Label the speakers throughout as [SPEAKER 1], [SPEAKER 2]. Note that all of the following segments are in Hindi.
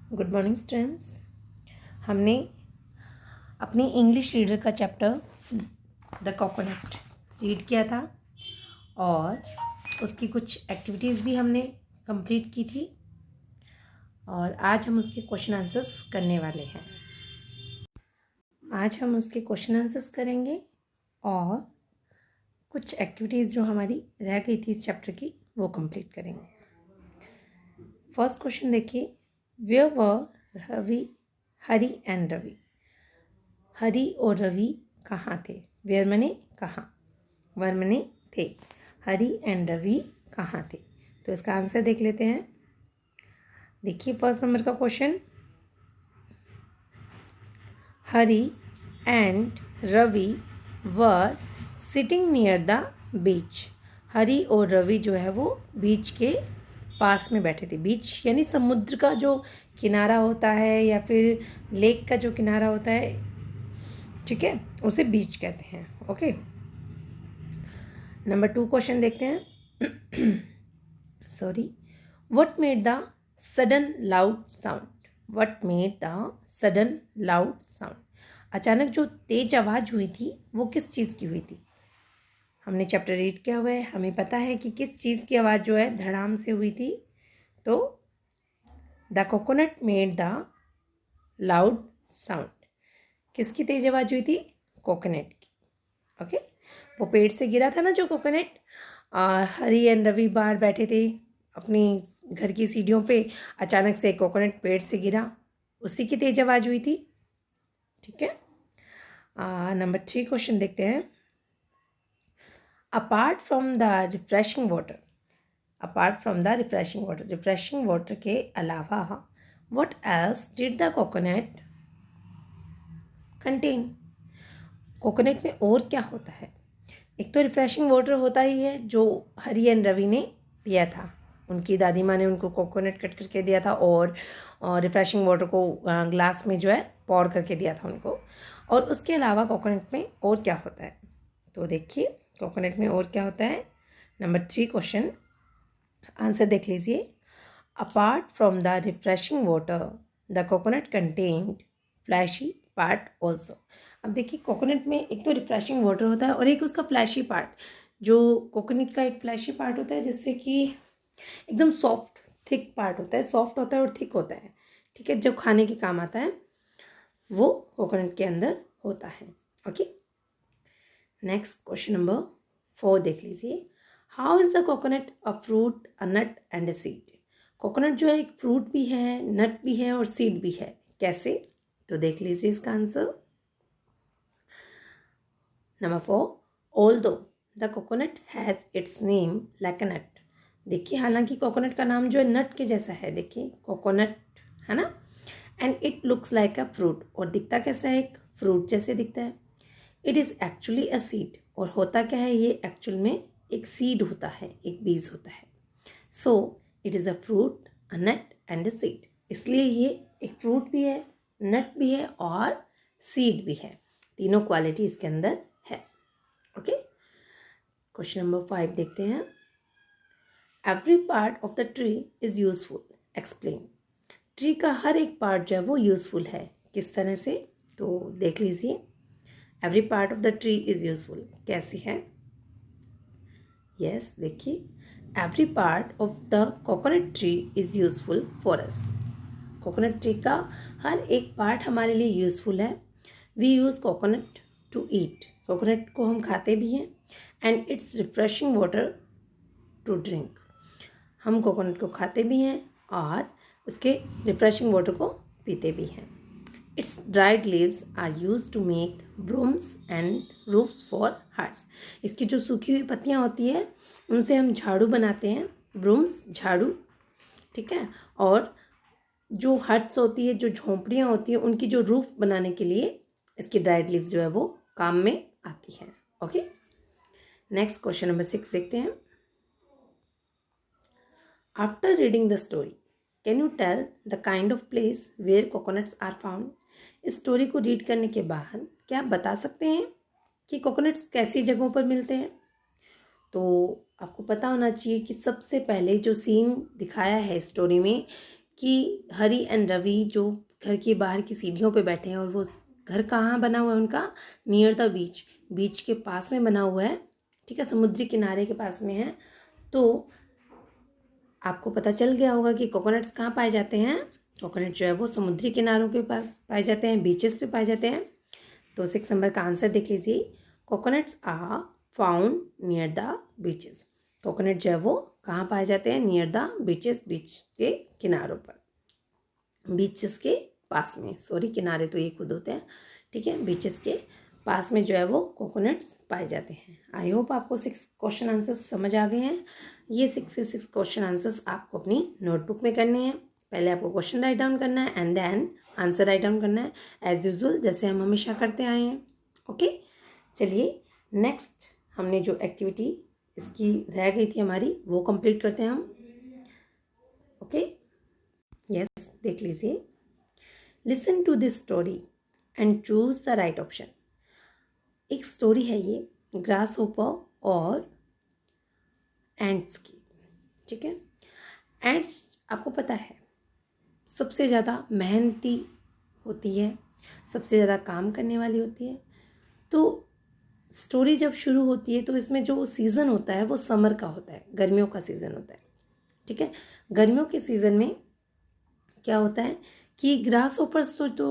[SPEAKER 1] Good morning students. हमने अपनी इंग्लिश रीडर का चैप्टर द कोकोनट रीड किया था और उसकी कुछ एक्टिविटीज़ भी हमने कंप्लीट की थी और आज हम उसके क्वेश्चन आंसर्स करने वाले हैं। आज हम उसके क्वेश्चन आंसर्स करेंगे और कुछ एक्टिविटीज़ जो हमारी रह गई थी इस चैप्टर की वो कंप्लीट करेंगे। फर्स्ट क्वेश्चन देखिए, where were Hari and Ravi. Hari और रवि कहाँ थे? वेयर मने कहाँ, वर मने थे। हरी एंड रवि कहाँ थे? तो इसका आंसर देख लेते हैं। देखिए फर्स्ट नंबर का question, Hari and Ravi were sitting near the beach. Hari और रवि जो है वो बीच के पास में बैठे थे। बीच यानी समुद्र का जो किनारा होता है या फिर लेक का जो किनारा होता है, ठीक है, उसे बीच कहते हैं। ओके, नंबर 2 क्वेश्चन देखते हैं। Sorry, what made the sudden loud sound? What made the sudden loud sound? अचानक जो तेज आवाज हुई थी वो किस चीज़ की हुई थी? हमने चैप्टर रीड किया हुआ है, हमें पता है कि किस चीज़ की आवाज़ जो है धड़ाम से हुई थी। तो the coconut made the loud sound. किसकी तेज आवाज हुई थी? कोकोनट की। ओके, वो पेड़ से गिरा था ना जो कोकोनट। हरी एंड रवि बाहर बैठे थे अपनी घर की सीढ़ियों पे, अचानक से कोकोनट पेड़ से गिरा, उसी की तेज आवाज हुई थी। ठीक है, नंबर 3 क्वेश्चन देखते हैं। Apart from the refreshing water, apart from the refreshing water, refreshing water के अलावा what else did the coconut contain? Coconut में और क्या होता है? एक तो रिफ्रेशिंग वाटर होता ही है जो हरी एंड रवि ने पिया था, उनकी दादी माँ ने उनको कोकोनट कट करके दिया था और रिफ्रेशिंग वाटर को ग्लास में जो है पॉर करके दिया था उनको। और उसके अलावा कोकोनट में और क्या होता है? तो देखिए कोकोनट में और क्या होता है। नंबर 3 क्वेश्चन, आंसर देख लीजिए। Apart from the refreshing water the coconut contained fleshy part also. अब देखिए कोकोनट में एक तो रिफ्रेशिंग वाटर होता है और एक उसका फ्लैशी पार्ट, जो कोकोनट का एक फ्लैशी पार्ट होता है जिससे कि एकदम सॉफ्ट थिक पार्ट होता है, सॉफ्ट होता है और थिक होता है। ठीक है, जो खाने के काम आता है वो कोकोनट के अंदर होता है। ओके, नेक्स्ट क्वेश्चन नंबर 4 देख लीजिए। How is the coconut a fruit, a nut and a seed? Coconut जो है एक फ्रूट भी है, नट भी है और सीड भी है। कैसे? तो देख लीजिए इसका answer. Number 4, although the coconut has its name like a nut. देखिए हालांकि कोकोनट का नाम जो है नट के जैसा है, देखिए कोकोनट है ना, and it looks like a fruit, और दिखता कैसा है? एक फ्रूट जैसे दिखता है। It is actually a seed, और होता क्या है? ये एक्चुअल में एक सीड होता है, एक बीज होता है। So it is a fruit, a nut and a seed. इसलिए ये एक फ्रूट भी है, नट भी है और सीड भी है, तीनों क्वालिटी इसके अंदर है। ओके, क्वेश्चन नंबर 5 देखते हैं। Every part of the tree is useful, explain. Tree का हर एक पार्ट जो है वो यूजफुल है, किस तरह से? तो देख लीजिए। Every part of the tree is useful कैसे है? यस, देखिए every part of the coconut tree is useful for us. Coconut tree का हर एक पार्ट हमारे लिए यूजफुल है। We use coconut to eat, coconut को हम खाते भी हैं, and its refreshing water to drink. हम कोकोनट को खाते भी हैं और उसके रिफ्रेशिंग वाटर को पीते भी हैं। Its dried leaves are use to make brooms and roofs for huts. इसकी जो सूखी हुई पत्तियाँ होती है उनसे हम झाड़ू बनाते हैं, ब्रूम्स झाड़ू, ठीक है। और जो हट्स होती है, जो झोंपड़ियाँ होती हैं, उनकी जो रूफ बनाने के लिए इसकी ड्राइड लीव्स जो है वो काम में आती हैं। ओके, नेक्स्ट क्वेश्चन नंबर 6 देखते हैं। After reading the story can you tell the kind of place where coconuts are found? इस स्टोरी को रीड करने के बाद क्या आप बता सकते हैं कि कोकोनट्स कैसी जगहों पर मिलते हैं? तो आपको पता होना चाहिए कि सबसे पहले जो सीन दिखाया है स्टोरी में कि हरी एंड रवि जो घर के बाहर की सीढ़ियों पे बैठे हैं, और वो घर कहाँ बना हुआ है उनका, नियर द बीच, बीच के पास में बना हुआ है, ठीक है, समुद्री किनारे के पास में है। तो आपको पता चल गया होगा कि कोकोनट्स कहाँ पाए जाते हैं। कोकोनट जो है वो समुद्री किनारों के पास पाए जाते हैं, बीचेस पे पाए जाते हैं। तो 6 नंबर का आंसर देख लीजिए, coconuts are found near the beaches. Coconut जो है वो कहाँ पाए जाते हैं, नियर द बीचेस, बीच के किनारों पर, बीचेस के पास में, सॉरी किनारे तो ये खुद होते हैं, ठीक है, बीचेस के पास में जो है वो कोकोनट्स पाए जाते हैं। आई होप आपको 6 क्वेश्चन आंसर्स समझ आ गए हैं। ये 6 से 6 क्वेश्चन आंसर्स आपको अपनी नोटबुक में करने हैं। पहले आपको क्वेश्चन राइट डाउन करना है and then answer write down करना है, एज यूजुअल जैसे हम हमेशा करते आए हैं। ओके, चलिए नेक्स्ट हमने जो एक्टिविटी इसकी रह गई थी हमारी, वो कंप्लीट करते हैं हम। ओके, यस, देख लीजिए। Listen to this story and choose the right option. एक स्टोरी है ये ग्रास होपर और एंट्स की, ठीक है। एंट्स आपको पता है सबसे ज़्यादा मेहनती होती है, सबसे ज़्यादा काम करने वाली होती है। तो स्टोरी जब शुरू होती है तो इसमें जो सीज़न होता है वो समर का होता है, गर्मियों का सीज़न होता है, ठीक है। गर्मियों के सीज़न में क्या होता है कि ग्रास होपर्स तो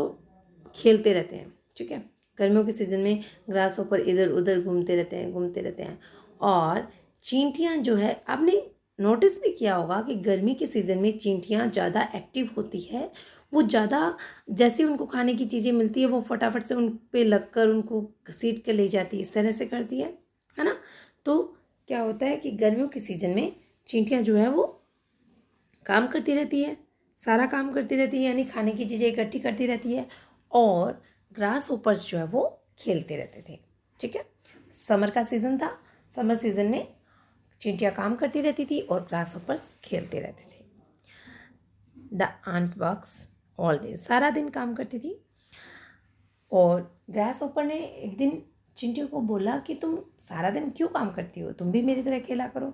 [SPEAKER 1] खेलते रहते हैं, ठीक है। गर्मियों के सीज़न में ग्रास होपर इधर उधर घूमते रहते हैं। और चींटियाँ जो है, आपने नोटिस भी किया होगा कि गर्मी के सीज़न में चींटियाँ ज़्यादा एक्टिव होती है। वो ज़्यादा, जैसे उनको खाने की चीज़ें मिलती है वो फटाफट से उन पे लगकर उनको घसीट कर ले जाती है, इस तरह से करती है ना। तो क्या होता है कि गर्मियों के सीज़न में चींटियाँ जो है वो काम करती रहती है, सारा काम करती रहती है, यानी खाने की चीज़ें इकट्ठी करती रहती है, और ग्रास होपर्स जो है वो खेलते रहते थे, ठीक है। समर का सीज़न था, समर सीज़न में चींटियाँ काम करती रहती थी और ग्रास होपर्स खेलते रहते थे। The ant works all day, सारा दिन काम करती थी। और ग्रास होपर ने एक दिन चिंटियों को बोला कि तुम सारा दिन क्यों काम करती हो, तुम भी मेरी तरह खेला करो।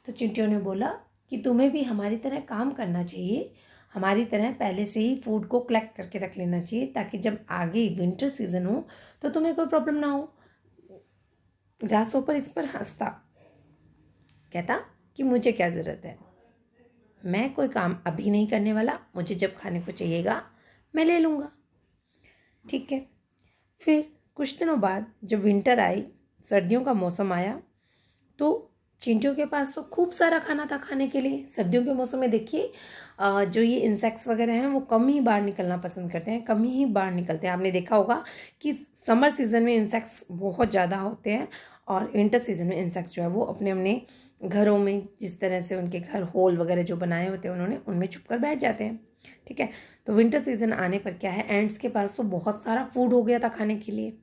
[SPEAKER 1] तो चिंटियों ने बोला कि तुम्हें भी हमारी तरह काम करना चाहिए, हमारी तरह पहले से ही फूड को कलेक्ट करके रख लेना चाहिए, ताकि जब आगे विंटर सीजन हो तो तुम्हें कोई प्रॉब्लम ना हो। ग्रास होपर इस पर हंसता, कहता कि मुझे क्या ज़रूरत है, मैं कोई काम अभी नहीं करने वाला, मुझे जब खाने को चाहिएगा मैं ले लूँगा, ठीक है। फिर कुछ दिनों बाद जब विंटर आई, सर्दियों का मौसम आया, तो चींटियों के पास तो खूब सारा खाना था खाने के लिए। सर्दियों के मौसम में देखिए जो ये इंसेक्ट्स वगैरह हैं वो कम ही बाहर निकलना पसंद करते हैं, कम ही बाहर निकलते हैं। आपने देखा होगा कि समर सीजन में इंसेक्ट्स बहुत ज़्यादा होते हैं, और विंटर सीजन में इंसेक्ट्स जो है वो अपने अपने घरों में, जिस तरह से उनके घर होल वगैरह जो बनाए होते हैं उन्होंने, उनमें छुप कर बैठ जाते हैं, ठीक है। तो विंटर सीजन आने पर क्या है, एंट्स के पास तो बहुत सारा फूड हो गया था खाने के लिए।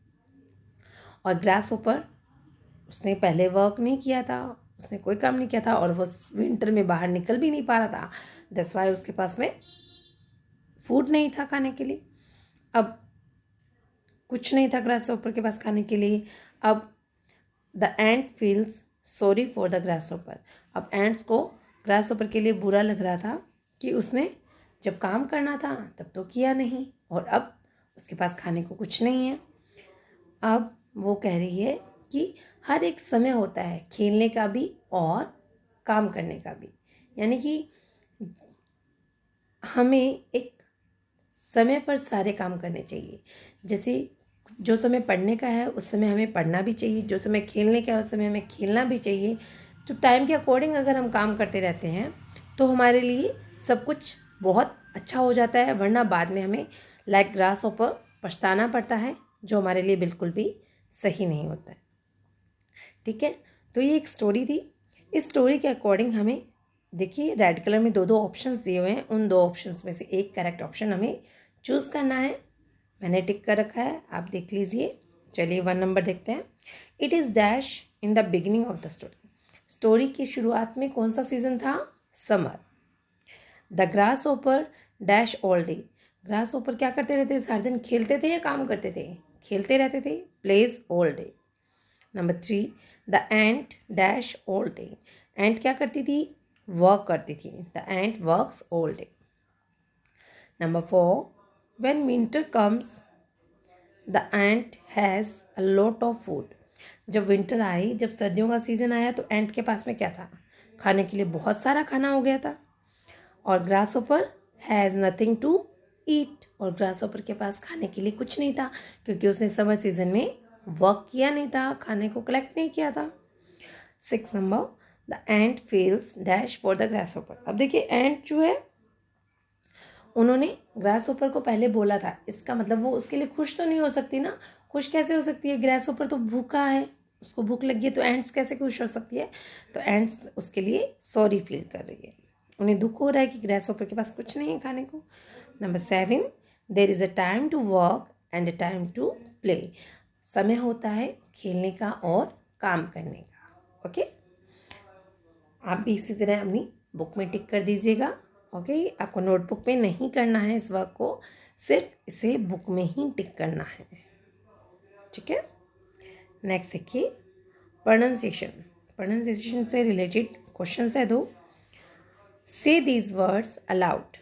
[SPEAKER 1] और ग्रास होपर, उसने पहले वर्क नहीं किया था, उसने कोई काम नहीं किया था, और वो विंटर में बाहर निकल भी नहीं पा रहा था, दैट्स वाई उसके पास में फूड नहीं था खाने के लिए। अब कुछ नहीं था ग्रास होपर के पास खाने के लिए। अब the ant feels sorry for the grass hopper. अब एंट्स को ग्रास होपर के लिए बुरा लग रहा था कि उसने जब काम करना था तब तो किया नहीं, और अब उसके पास खाने को कुछ नहीं है। अब वो कह रही है कि हर एक समय होता है खेलने का भी और काम करने का भी, यानी कि हमें एक समय पर सारे काम करने चाहिए। जैसे जो समय पढ़ने का है उस समय हमें पढ़ना भी चाहिए, जो समय खेलने का है उस समय हमें खेलना भी चाहिए। तो टाइम के अकॉर्डिंग अगर हम काम करते रहते हैं तो हमारे लिए सब कुछ बहुत अच्छा हो जाता है, वरना बाद में हमें लाइक ग्रास होपर पछताना पड़ता है, जो हमारे लिए बिल्कुल भी सही नहीं होता है, ठीक है। तो ये एक स्टोरी थी। इस स्टोरी के अकॉर्डिंग हमें देखिए रेड कलर में दो दो ऑप्शंस दिए हुए हैं, उन दो ऑप्शंस में से एक करेक्ट ऑप्शन हमें चूज़ करना है। मैंने टिक कर रखा है, आप देख लीजिए। चलिए 1 नंबर देखते हैं। It is dash in the beginning of the story. Story की शुरुआत में कौन सा सीजन था, समर। द ग्रास ओपर डैश ऑल डे। ग्रास ओपर क्या करते रहते थे, सारे दिन खेलते थे या काम करते थे, खेलते रहते थे, plays all day. Number 3, the ant dash all day. Ant क्या करती थी, वर्क करती थी, the ant works all day. Number 4, when winter comes, the ant has a lot of food. जब विंटर आई, जब सर्दियों का सीजन आया तो एंट के पास में क्या था? खाने के लिए बहुत सारा खाना हो गया था. और grasshopper has nothing to eat. और ग्रासहोपर के पास खाने के लिए कुछ नहीं था, क्योंकि उसने समर सीजन में वर्क किया नहीं था, खाने को कलेक्ट नहीं किया था. 6 number, the ant feels dash for the grasshopper. अब देखिए, एंट जो है उन्होंने ग्रासहोपर को पहले बोला था, इसका मतलब वो उसके लिए खुश तो नहीं हो सकती ना. खुश कैसे हो सकती है? ग्रासहोपर तो भूखा है, उसको भूख लगी है, तो एंट्स कैसे खुश हो सकती है? तो एंट्स उसके लिए सॉरी फील कर रही है, उन्हें दुख हो रहा है कि ग्रासहोपर के पास कुछ नहीं है खाने को. Number 7, there is a time to work and a time to play. समय होता है खेलने का और काम करने का. ओके, आप भी इसी तरह अपनी बुक में टिक कर दीजिएगा. ओके, आपको नोटबुक में नहीं करना है इस वर्क को, सिर्फ इसे बुक में ही टिक करना है. ठीक है. नेक्स्ट देखिए, प्रोनाउंसिएशन. प्रोनाउंसिएशन से रिलेटेड क्वेश्चन है दो. Say these words aloud.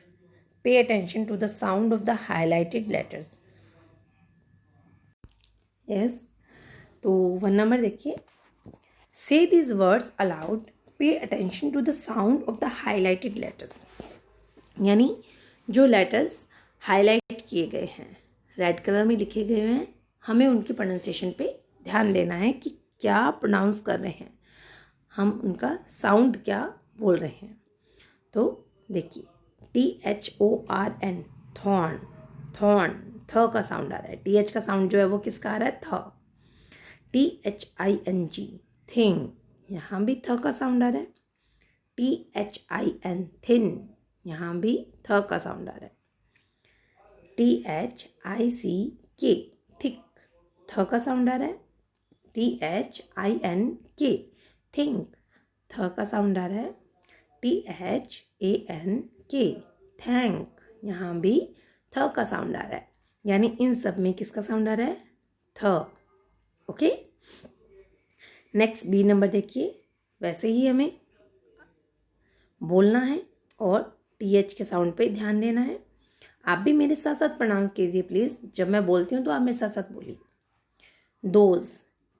[SPEAKER 1] Pay attention to the sound of the highlighted letters. Yes, तो 1 नंबर देखिए, say these words aloud, pay attention to the sound of the highlighted letters. यानी जो लेटर्स हाईलाइट किए गए हैं, रेड कलर में लिखे गए हैं, हमें उनकी प्रोनाउंसिएशन पे ध्यान देना है कि क्या प्रोनाउंस कर रहे हैं, हम उनका साउंड क्या बोल रहे हैं. तो देखिए, THORN, थॉर्न. थॉर्न, थ का साउंड आ रहा है. TH का साउंड जो है वो किसका आ रहा है? थ. THING, थिंग, यहाँ भी थ का साउंड आ रहा है. THIN, थिन, यहाँ भी थ का साउंड आ रहा है. THICK, थिक, थ का साउंड आ रहा है. THINK, थिंक, थ का साउंड आ रहा है. THANK, थैंक, यहाँ भी थ का साउंड आ रहा है. यानी इन सब में किसका साउंड आ रहा है? थ. ओके. नेक्स्ट बी नंबर देखिए, वैसे ही हमें बोलना है और TH के साउंड पे ध्यान देना है. आप भी मेरे साथ साथ प्रोनाउंस कीजिए प्लीज़. जब मैं बोलती हूँ तो आप मेरे साथ साथ बोलिए. Those,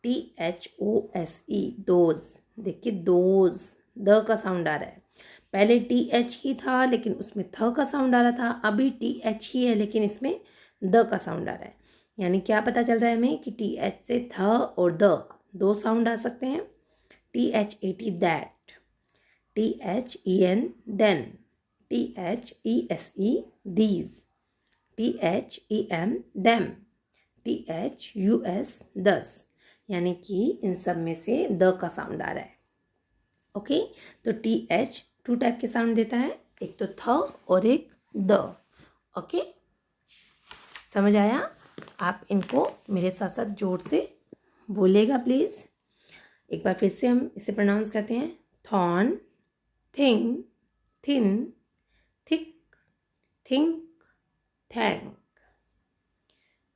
[SPEAKER 1] THOSE, those. देखिए, दोज, द का साउंड आ रहा है. पहले TH ही था लेकिन उसमें थ का साउंड आ रहा था. अभी TH ही है लेकिन इसमें द का साउंड आ रहा है. यानी क्या पता चल रहा है हमें कि TH से थ और द दो साउंड आ सकते हैं. THAT, that. THEN, then. THESE, these. THEM, them. THUS, thus. यानी कि इन सब में से द का साउंड आ रहा है. ओके, तो TH 2 टाइप के साउंड देता है, एक तो थ और एक द. ओके, समझ आया? आप इनको मेरे साथ साथ जोर से बोलिएगा प्लीज़. एक बार फिर से हम इसे प्रोनाउंस करते हैं. Thorn, thing, thin, thick, think, thank.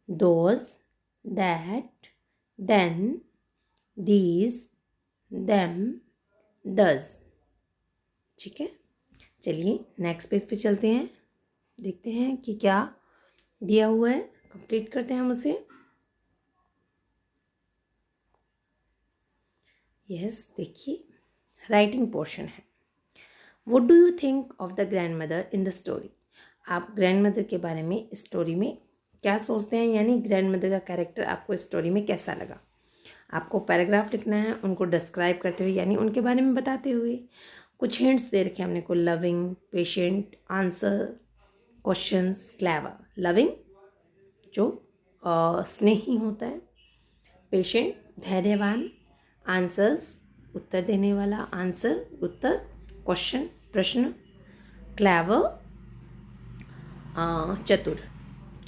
[SPEAKER 1] Those, that, then, these, them, thus. ठीक है, चलिए नेक्स्ट पेज पे चलते हैं, देखते हैं कि क्या दिया हुआ है. कंप्लीट करते हैं हम उसे. यस, देखिए, राइटिंग पोर्शन है. What do you think of the grand mother in the story. आप ग्रैंड मदर के बारे में स्टोरी में क्या सोचते हैं, यानी ग्रैंड मदर का कैरेक्टर आपको स्टोरी में कैसा लगा. आपको पैराग्राफ लिखना है उनको डिस्क्राइब करते हुए, यानी उनके बारे में बताते हुए. कुछ हिंट्स दे रखे हमने को. Loving, patient, answer, questions, clever. Loving जो स्नेही होता है. पेशेंट धैर्यवान. आंसर्स उत्तर देने वाला. आंसर उत्तर. क्वेश्चन प्रश्न. क्लेवर चतुर.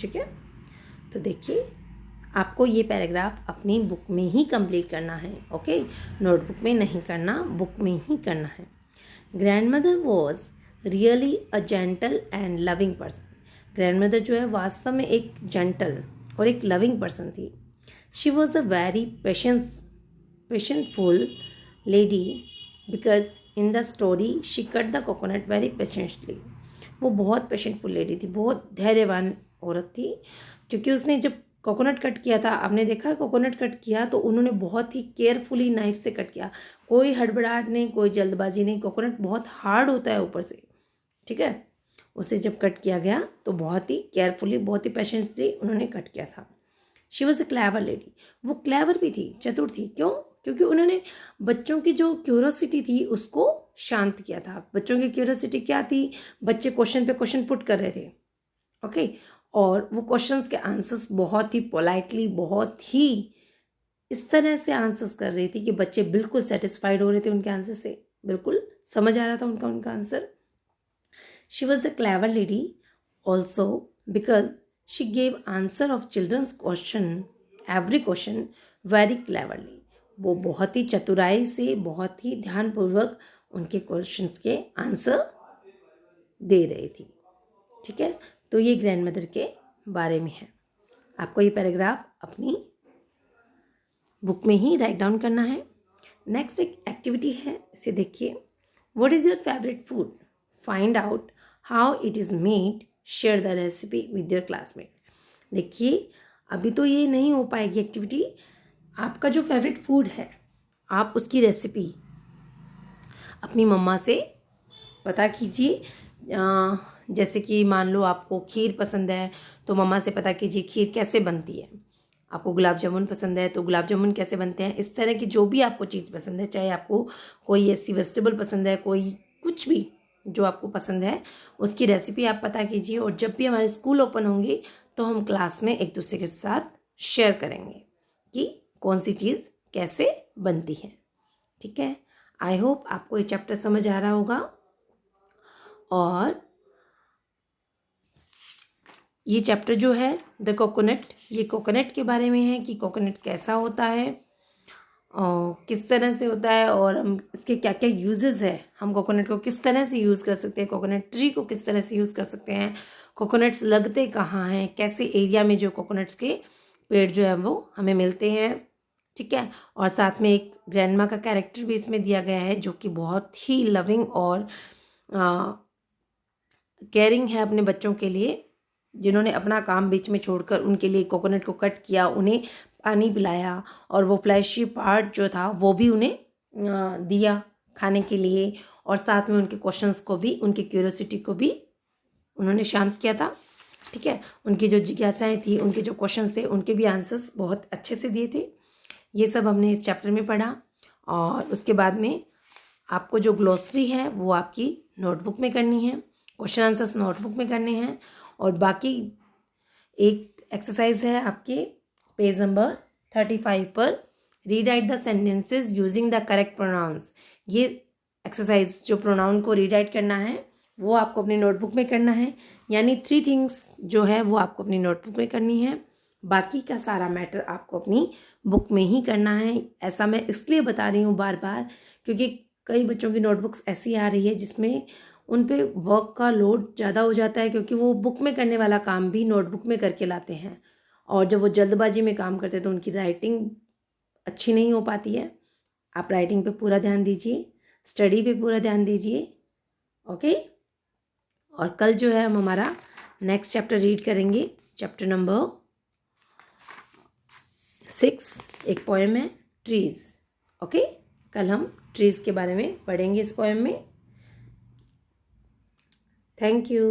[SPEAKER 1] ठीक है, तो देखिए आपको ये पैराग्राफ अपनी बुक में ही कंप्लीट करना है. ओके, नोटबुक में नहीं करना, बुक में ही करना है. Grandmother was really a gentle and loving person. Grandmother जो है वास्तव में एक जेंटल और एक लविंग पर्सन थी. She was a very patientful lady because in the story she cut the coconut very patiently. वो बहुत पेशेंटफुल लेडी थी, बहुत धैर्यवान औरत थी, क्योंकि उसने जब कोकोनट कट किया था, आपने देखा कोकोनट कट किया तो उन्होंने बहुत ही केयरफुली नाइफ से कट किया, कोई हड़बड़ाहट नहीं, कोई जल्दबाजी नहीं। कोकोनट बहुत हार्ड होता है ऊपर से, ठीक है। उसे जब कट किया गया तो बहुत ही केयरफुली, बहुत ही पेशेंसली उन्होंने कट किया था। She was a clever lady, वो क्लेवर भी थी, चतुर थी। क्यों? क्योंकि उन्होंने बच्चों की जो क्यूरोसिटी थी उसको शांत किया था। बच्चों की क्यूरोसिटी क्या थी? बच्चे क्वेश्चन पे क्वेश्चन पुट कर रहे थे, ओके, और वो क्वेश्चंस के आंसर्स बहुत ही पोलाइटली, बहुत ही इस तरह से आंसर्स कर रही थी कि बच्चे बिल्कुल सेटिस्फाइड हो रहे थे उनके आंसर से, बिल्कुल समझ आ रहा था उनका answer. She was a clever lady also because she gave answer of children's question, every question very cleverly. वो बहुत ही चतुराई से, बहुत ही ध्यानपूर्वक उनके क्वेश्चंस के आंसर दे रही थी, ठीक है। तो ये ग्रैंड मदर के बारे में है। आपको ये पैराग्राफ अपनी बुक में ही राइट डाउन करना है। नेक्स्ट एक एक्टिविटी है, इसे देखिए। What is your favourite food? Find out how it is made, share the recipe with your classmate. देखिए, अभी तो ये नहीं हो पाएगी एक्टिविटी। आपका जो फेवरेट फूड है, आप उसकी रेसिपी अपनी मम्मा से पता कीजिए। जैसे कि मान लो आपको खीर पसंद है तो मम्मा से पता कीजिए खीर कैसे बनती है। आपको गुलाब जामुन पसंद है तो गुलाब जामुन कैसे बनते हैं। इस तरह की जो भी आपको चीज़ पसंद है, चाहे आपको कोई ऐसी वेजिटेबल पसंद है, कोई कुछ भी जो आपको पसंद है, उसकी रेसिपी आप पता कीजिए। और जब भी हमारे स्कूल ओपन होंगे तो हम क्लास में एक दूसरे के साथ शेयर करेंगे कि कौन सी चीज़ कैसे बनती है, ठीक है। आई होप आपको ये चैप्टर समझ आ रहा होगा। और ये चैप्टर जो है द कोकोनट, ये कोकोनट के बारे में है कि कोकोनट कैसा होता है और किस तरह से होता है, और हम इसके क्या क्या यूजेस है, हम कोकोनट को किस तरह से यूज़ कर सकते हैं, कोकोनट ट्री को किस तरह से यूज़ कर सकते हैं, कोकोनट्स लगते कहाँ हैं, कैसे एरिया में जो कोकोनट्स के पेड़ जो है वो हमें मिलते हैं, ठीक है। और साथ में एक ग्रैंडमा का कैरेक्टर भी इसमें दिया गया है जो कि बहुत ही लविंग और केयरिंग है अपने बच्चों के लिए, जिन्होंने अपना काम बीच में छोड़कर उनके लिए कोकोनट को कट किया, उन्हें पानी पिलाया, और वो फ्लैशी पार्ट जो था वो भी उन्हें दिया खाने के लिए, और साथ में उनके क्वेश्चंस को भी, उनकी क्यूरियोसिटी को भी उन्होंने शांत किया था, ठीक है। उनकी जो जिज्ञासाएं थी, उनके जो क्वेश्चंस थे, उनके भी आंसर्स बहुत अच्छे से दिए थे। ये सब हमने इस चैप्टर में पढ़ा। और उसके बाद में आपको जो ग्लोसरी है वो आपकी नोटबुक में करनी है, क्वेश्चन आंसर्स नोटबुक में करने हैं। और बाकी एक एक्सरसाइज है आपके पेज नंबर 35 पर, rewrite the sentences using the correct pronouns. ये एक्सरसाइज जो प्रोनाउन को रीराइट करना है वो आपको अपनी नोटबुक में करना है। यानी 3 थिंग्स जो है वो आपको अपनी नोटबुक में करनी है, बाकी का सारा मैटर आपको अपनी बुक में ही करना है। ऐसा मैं इसलिए बता रही हूँ बार बार, क्योंकि कई बच्चों की नोटबुक्स ऐसी आ रही है जिसमें उन पे वर्क का लोड ज़्यादा हो जाता है, क्योंकि वो बुक में करने वाला काम भी नोटबुक में करके लाते हैं, और जब वो जल्दबाजी में काम करते हैं तो उनकी राइटिंग अच्छी नहीं हो पाती है। आप राइटिंग पे पूरा ध्यान दीजिए, स्टडी पे पूरा ध्यान दीजिए, ओके। और कल जो है हम हमारा नेक्स्ट चैप्टर रीड करेंगे, चैप्टर नंबर 6, एक पोएम है ट्रीज, ओके। कल हम ट्रीज के बारे में पढ़ेंगे इस पोएम में। Thank you.